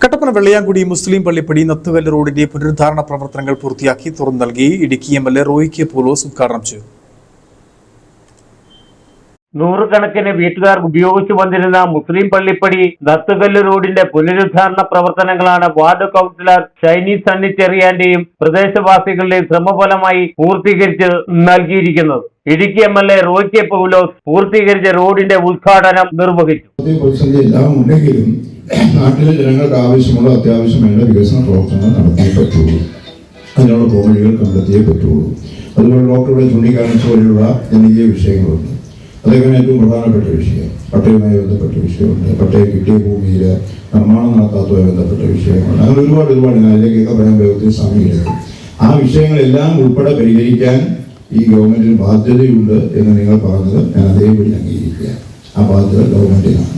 കട്ടപ്പന വെള്ളയാംകുടി മുസ്ലിം പള്ളിപ്പടി നത്തുകല്ല് റോഡിന്റെ പുനരുദ്ധാരണ പ്രവർത്തനങ്ങൾ പൂർത്തിയാക്കി തുറന്നു നൽകി. ഇടുക്കി എംഎൽഎ റോയി കെ പോലോസ് ഉദ്ഘാടനം ചെയ്തു. നൂറുകണക്കിന് വീട്ടുകാർ ഉപയോഗിച്ചു വന്നിരുന്ന മുസ്ലിം പള്ളിപ്പടി നത്തുകല്ല് റോഡിന്റെ പുനരുദ്ധാരണ പ്രവർത്തനങ്ങളാണ് വാർഡ് കൗൺസിലർ ഷൈനി സണ്ണി ചെറിയാന്റെയും പ്രദേശവാസികളുടെയും ശ്രമഫലമായി പൂർത്തീകരിച്ച് നൽകിയിരിക്കുന്നത്. ഇടുക്കി എംഎൽഎ റോയി കെ പൗലോസ് പൂർത്തീകരിച്ച റോഡിന്റെ ഉദ്ഘാടനം നിർവഹിച്ചു. നാട്ടിലെ ജനങ്ങൾക്ക് ആവശ്യമുള്ള അത്യാവശ്യമായ വികസന പ്രവർത്തനങ്ങൾ നടത്തിയേ പറ്റുള്ളൂ. അതിനുള്ള പോംവഴികൾ കണ്ടെത്തിയേ പറ്റുള്ളൂ. അതുപോലെ ഡോക്ടറുടെ ചൂണ്ടിക്കാണിച്ച പോലെയുള്ള ജനകീയ വിഷയങ്ങളുണ്ട്. അതേപോലെ ഏറ്റവും പ്രധാനപ്പെട്ട വിഷയം പട്ടയവുമായി ബന്ധപ്പെട്ട വിഷയമുണ്ട്. പട്ടയം കിട്ടിയ ഭൂമിയിൽ നിർമ്മാണം നടത്താത്തതുമായി ബന്ധപ്പെട്ട വിഷയങ്ങളുണ്ട്. അങ്ങനെ ഒരുപാട് അതിലേക്കൊക്കെ പറയാൻ വേഗത്തിൽ സമയമെടുക്കും. ആ വിഷയങ്ങളെല്ലാം ഉൾപ്പെടെ പരിഹരിക്കാൻ ഈ ഗവൺമെന്റിന് ബാധ്യതയുണ്ട് എന്ന് നിങ്ങൾ പറഞ്ഞത് ഞാൻ അതേപടി അംഗീകരിക്കുക. ആ ബാധ്യത ഗവൺമെന്റിനാണ്.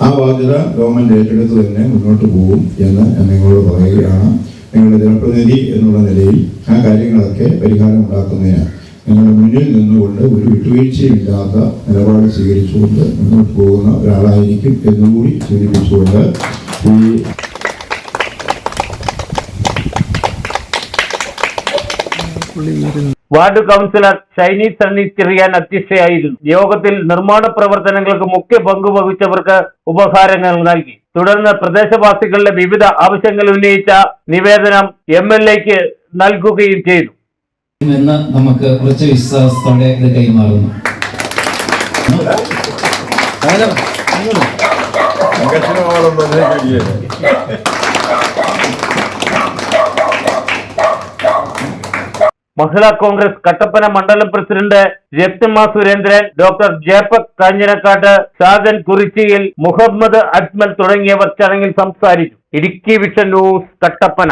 ആ ബാധ്യത ഗവൺമെന്റ് ഏറ്റെടുത്ത് തന്നെ മുന്നോട്ട് പോകും എന്ന് ഞാൻ നിങ്ങളോട് പറയുകയാണ്. നിങ്ങളുടെ ജനപ്രതിനിധി എന്നുള്ള നിലയിൽ ആ കാര്യങ്ങളൊക്കെ പരിഹാരം ഉണ്ടാക്കുന്നതിന് നിങ്ങളുടെ മുന്നിൽ നിന്നുകൊണ്ട് ഒരു വിട്ടുവീഴ്ചയില്ലാത്ത നിലപാട് സ്വീകരിച്ചുകൊണ്ട് മുന്നോട്ട് പോകുന്ന ഒരാളായിരിക്കും എന്നുകൂടി സൂചിപ്പിച്ചുകൊണ്ട് വാർഡ് കൗൺസിലർ ഷൈനി സണ്ണി ചെറിയാൻ അധ്യക്ഷയായിരുന്നു. യോഗത്തിൽ നിർമ്മാണ പ്രവർത്തനങ്ങൾക്ക് മുഖ്യ പങ്ക് വഹിച്ചവർക്ക് ഉപഹാരങ്ങൾ നൽകി. തുടർന്ന് പ്രദേശവാസികളുടെ വിവിധ ആവശ്യങ്ങൾ ഉന്നയിച്ച നിവേദനം എംഎൽഎക്ക് നൽകുകയും ചെയ്തു. നമുക്ക് കുറച്ച് വിശ്വാസത്തോടെ ഇത് കൈമാറുന്നു. മഹിളാ കോൺഗ്രസ് കട്ടപ്പന മണ്ഡലം പ്രസിഡന്റ് രത്നമ്മ സുരേന്ദ്രൻ, ഡോക്ടർ ജേപ്പക് കാഞ്ഞിരക്കാട്ട്, ഷാജൻ കുറിച്ചിയിൽ, മുഹമ്മദ് അജ്മൽ തുടങ്ങിയവർ ചടങ്ങിൽ സംസാരിച്ചു. Idukki vision news, Kattappana.